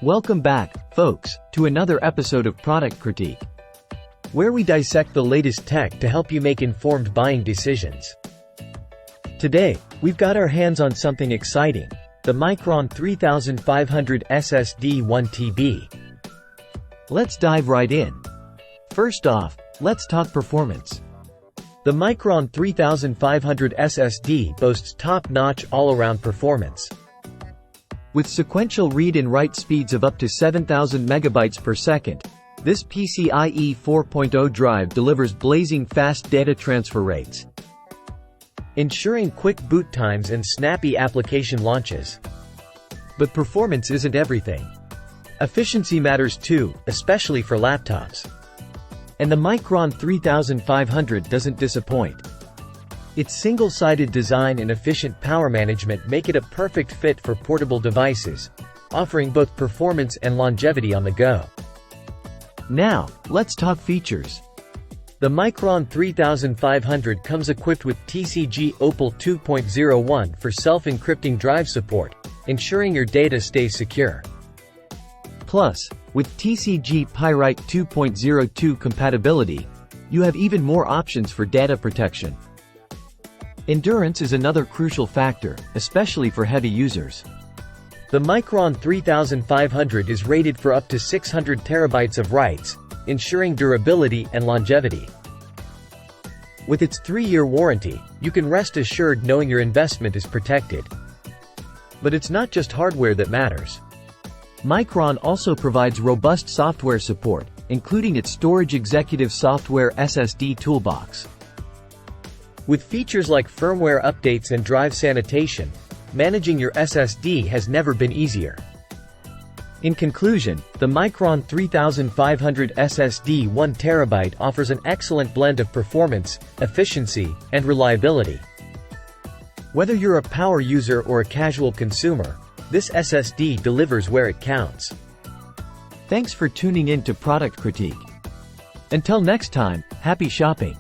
Welcome back, folks, to another episode of Product Critique, where we dissect the latest tech to help you make informed buying decisions. Today, we've got our hands on something exciting, the Micron 3500 SSD 1TB. Let's dive right in. First off, let's talk performance. The Micron 3500 SSD boasts top-notch all-around performance. With sequential read and write speeds of up to 7,000 megabytes per second, this PCIe 4.0 drive delivers blazing fast data transfer rates, ensuring quick boot times and snappy application launches. But performance isn't everything. Efficiency matters too, especially for laptops. And the Micron 3500 doesn't disappoint. Its single-sided design and efficient power management make it a perfect fit for portable devices, offering both performance and longevity on the go. Now, let's talk features. The Micron 3500 comes equipped with TCG Opal 2.01 for self-encrypting drive support, ensuring your data stays secure. Plus, with TCG Pyrite 2.02 compatibility, you have even more options for data protection. Endurance is another crucial factor, especially for heavy users. The Micron 3500 is rated for up to 600 terabytes of writes, ensuring durability and longevity. With its 3-year warranty, you can rest assured knowing your investment is protected. But it's not just hardware that matters. Micron also provides robust software support, including its Storage Executive Software SSD toolbox. With features like firmware updates and drive sanitation, managing your SSD has never been easier. In conclusion, the Micron 3500 SSD 1TB offers an excellent blend of performance, efficiency, and reliability. Whether you're a power user or a casual consumer, this SSD delivers where it counts. Thanks for tuning in to Product Critique. Until next time, happy shopping!